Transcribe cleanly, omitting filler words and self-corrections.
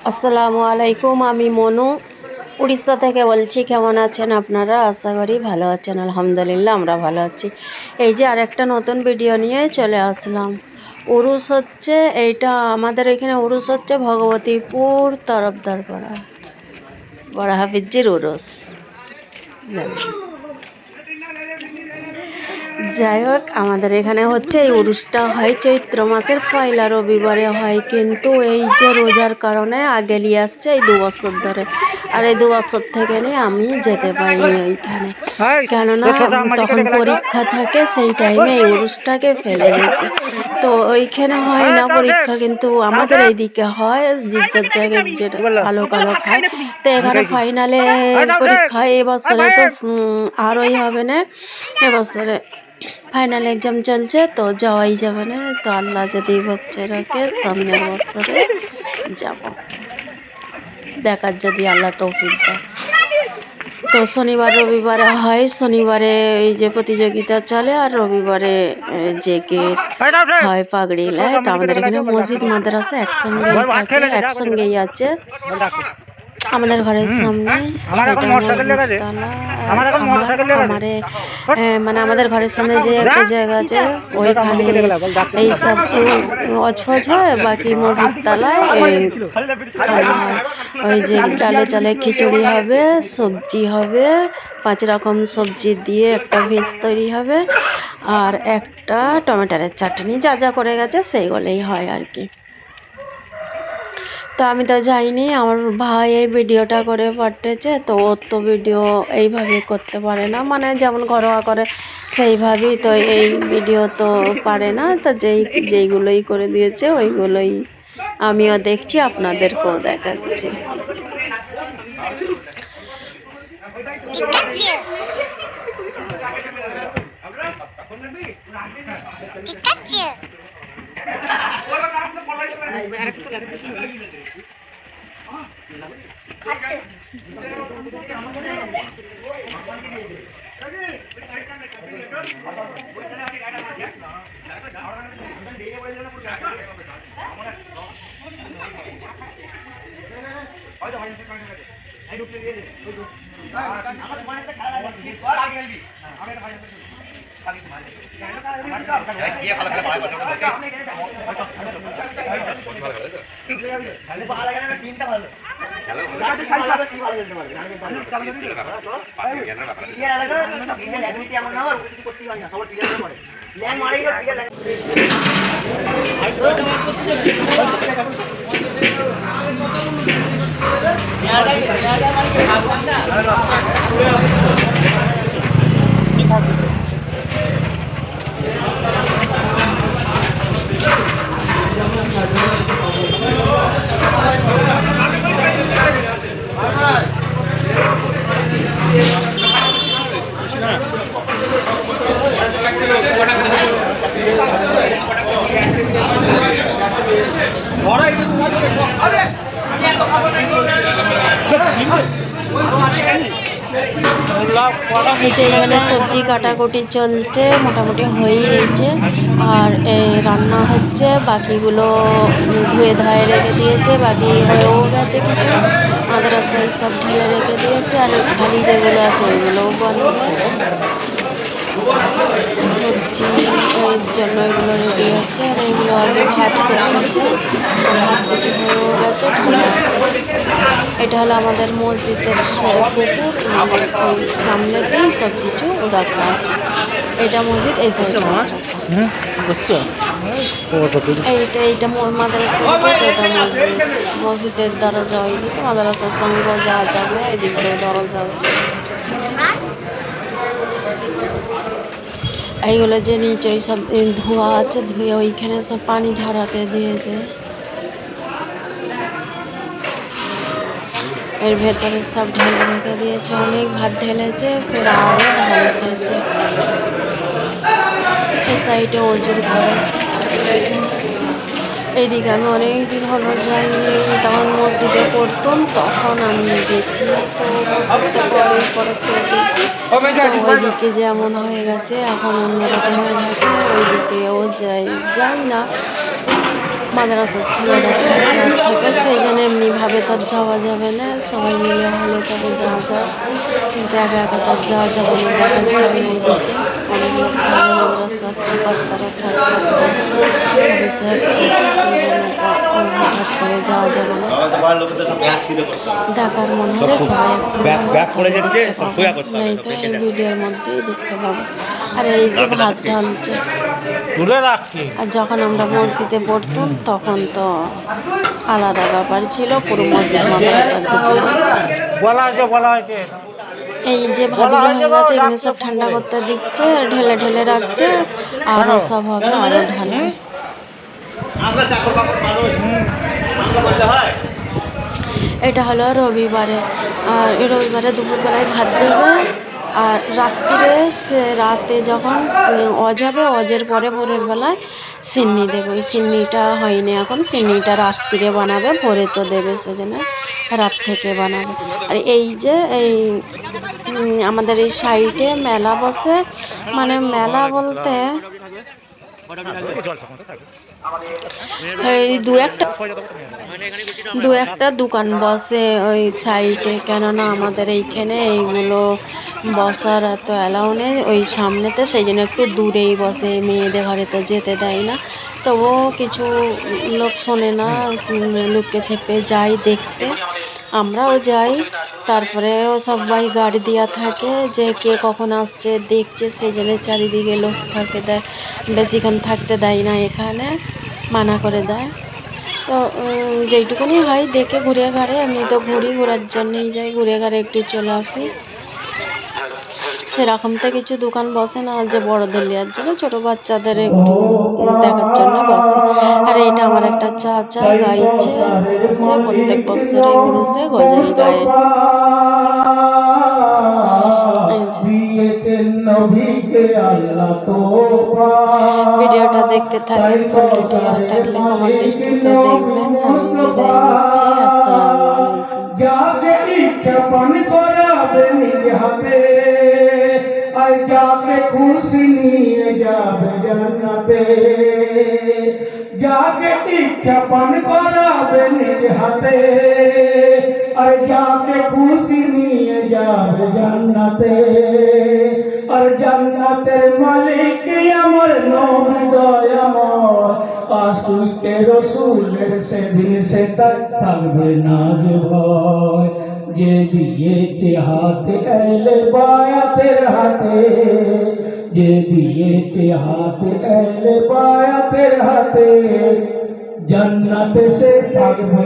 আসসালামু আলাইকুম। আমি মনু উড়িষ্যা থেকে বলছি। কেমন আছেন আপনারা? আশা করি ভালো আছেন। আলহামদুলিল্লাহ আমরা ভালো আছি। এই যে আরেকটা নতুন ভিডিও নিয়ে চলে আসলাম। উরুস হচ্ছে এইটা আমাদের এখানে উরুস হচ্ছে ভগবতীপুর তরফদারপাড়া বড় হাফিজির উরুস। যাই হোক, আমাদের এখানে হচ্ছে এই উরুসটা হয় চৈত্র মাসের পয়লা রবিবারে হয়, কিন্তু এই যে রোজার কারণে আগে নিয়ে আসছে এই 2 বছর ধরে। আর এই 2 বছর থেকে নিয়ে আমি যেতে পারিনি ওইখানে, কেননা তখন পরীক্ষা থাকে। সেই টাইমে এই উরুসটাকে ফেলে দিয়েছে। তো ওইখানে হয় না পরীক্ষা, কিন্তু আমাদের এইদিকে হয়, যে যার জায়গায় যেটা কালো কালো খায়। তো এখানে ফাইনালে পরীক্ষা এবছরে তো আরই হবে না। এবছরে ফাইনাল এক্সাম চলছে, তো যাওয়াই যাবে না। তো আল্লাহ যদি হচ্ছে রাখে সামনের বছরে যাব, দেখার যদি আল্লাহ তৌফিক দেয়। তো শনিবার রবিবারে হয়। শনিবারে এই যে প্রতিযোগিতা চলে, আর রবিবারে যে গেট হয় পাগড়ি লেয়। তো আমাদের এখানে মসজিদ মাদ্রাসা একসঙ্গেই থাকে, একসঙ্গেই আছে। আমাদের ঘরের সামনে খামারে, মানে আমাদের ঘরের সামনে যে একটা জায়গা আছে ওইখানে এইসব অজফজ হয়। বাকি মসজিদ তালায় ওই যে ডালে চালে খিচুড়ি হবে, সবজি হবে, 5 রকম সবজি দিয়ে একটা ভেজ তৈরি হবে, আর একটা টমেটোর চাটনি। যা যা করে গেছে সেইগুলোই হয় আর কি। তো আমি তো যাইনি, আমার ভাই এই ভিডিওটা করে পাঠিয়েছে। তো ওর তো ভিডিও এইভাবে করতে পারে না, মানে যেমন ঘরোয়া করে সেইভাবেই। তো এই ভিডিও তো পারে না, তো যেইগুলোই করে দিয়েছে ওইগুলোই আমিও দেখছি, আপনাদেরকেও দেখাচ্ছি। এই যে এখানে সবজি কাটাকুটি চলছে, মোটামুটি হয়েই গেছে। আর রান্না হচ্ছে, বাকিগুলো ধুয়ে ধায়ে রেখে দিয়েছে, বাকি হয়েও গেছে কিছু। মাদ্রাসায় সব ঢেলে রেখে দিয়েছে, আর খালি যেগুলো আছে ওইগুলোও বানাবে। সবজি ওই জন্য এগুলো রেডি হচ্ছে, আর এগুলো আগে ভাত করে গেছে, ভাত কিছু হয়েও গেছে, ঠান্ডা আছে। এটা হলো আমাদের মসজিদের পুকুর, সামনেতেই সব কিছু রাখা আছে। এটা মসজিদ, এই সাইড এইটা মাদ্রাসা, এটা মসজিদ। মসজিদের দরজা ওইদিকে, মাদ্রাসার সঙ্গে যাওয়া যাবে, এদিকে দরজা আছে। এইগুলো যে নিচে সব ধোয়া আছে, ধুয়ে ওইখানে সব পানি ঝরাতে দিয়েছে। এর ভেতরে সব ঢেলে রেখে দিয়েছে, অনেক ভাত ঢেলেছে, ফের আরও ঢালতেছে। এই সাইডে অজুর ঘর আছে। এইদিকে আমি অনেকদিন হলো যাইনি, তখন মসজিদে পড়তাম তখন আমি গেছি। তো মসজিদটা পরে পরে ছেড়ে দিয়েছি। ওইদিকে যেমন হয়ে গেছে, এখন অন্যরকম হয়ে গেছে। ওইদিকেও যাই না, মাদ্রাসার ছেলেরা থাকে, সেই জন্য এমনি ভাব তবে তার যাওয়া যাবে না, সবাই মিলে হলে তবে যাওয়া যায়, কিন্তু একা একা তার যাওয়া যাবে না, দেখার জন্য এইদিকে অনেক লোক থাকে, মাদ্রাসা হচ্ছে, বাচ্চারা থাকে, হঠাৎ করে যাওয়া যাবে না, দেখার মনে হলে সবাই নেই তো এই ভিডিওর মধ্যেই দেখতে পাবো। আর এই যে ভাত ঢালছে, আর যখন আমরা মসজিদে পড়তাম তখন তো আলাদা ব্যাপার ছিল, পুরো মসজিদ এই যে ভাতগুলো হয়ে গেছে, এখানে সব ঠান্ডা করতে দিচ্ছে, ঢেলে ঢেলে রাখছে, আরও সব হবে, আরও ঢালবে। এটা হলো রবিবারে, আর এই রবিবারে দুপুরবেলায় ভাত দেবে, আর রাতে যখন অজ হবে, অজের পরে ভোরের বেলায় সিন্নি দেবে। ওই সিন্নিটা হয়নি এখন, সিন্নিটা রাত্রিরে বানাবে, ভোরে তো দেবে, সেজন্য রাত থেকে বানাবে। আর এই যে এই আমাদের এই সাইডে মেলা বসে, মানে মেলা বলতে এই দু একটা দোকান বসে ওই সাইডে, কেননা আমাদের এইখানে এইগুলো বসার এত অ্যালাউ নেই ওই সামনেতে, সেই জন্য একটু দূরেই বসে, মেয়েদের ঘরে তো যেতে দেয় না, তবুও কিছু লোক শোনে না, লুকে ছেপে যাই দেখতে, আমরাও যাই। তারপরে সবাই গাড়ি দেওয়া থাকে যে কে কখন আসছে দেখছে, সেই জন্য চারিদিকে লোক থাকে, দেয় বেশিক্ষণ থাকতে দেয় না, এখানে মানা করে দেয়। তো যেইটুকুনি হয় দেখে ঘুরে ঘাড়ে, এমনি তো ঘোরার জন্যই যাই, ঘুরে ঘাড়ে একটু চলে আসি। সেরকম তো কিছু দোকান বসে না যে বড়দের নেওয়ার জন্য, ছোটো বাচ্চাদের একটু দেখার জন্য বসে। আর এইটা আমার একটা চাচা গাইছে, সে প্রত্যেক বছরে উড়ুসে গজল গায়ে। ভিডিওটা দেখতে থাকেন, ফুলটি হয় থাকলে কমেন্টে দেখবেন। আমি বিদায় নিচ্ছি, আসসালামু আলাইকুম। যাকে খুশি নিয়ে যাবে জান্নাতে, যাকে ইচ্ছা পান করাবে নিজ হাতে, আর যাকে খুশি নিয়ে যাবে জান্নাতে, আর জান্নাতের মালিক আমার নবী দয়াময়, আশিকে রাসূলের সেদিন সে থাকবে না যে ভয়, যে দিয়েছে হাতে এলে বায়াতের হাতে, যে দিয়েছে হাতে এলে বায়াতের হাতে, জান্নাতে সে থাকবে।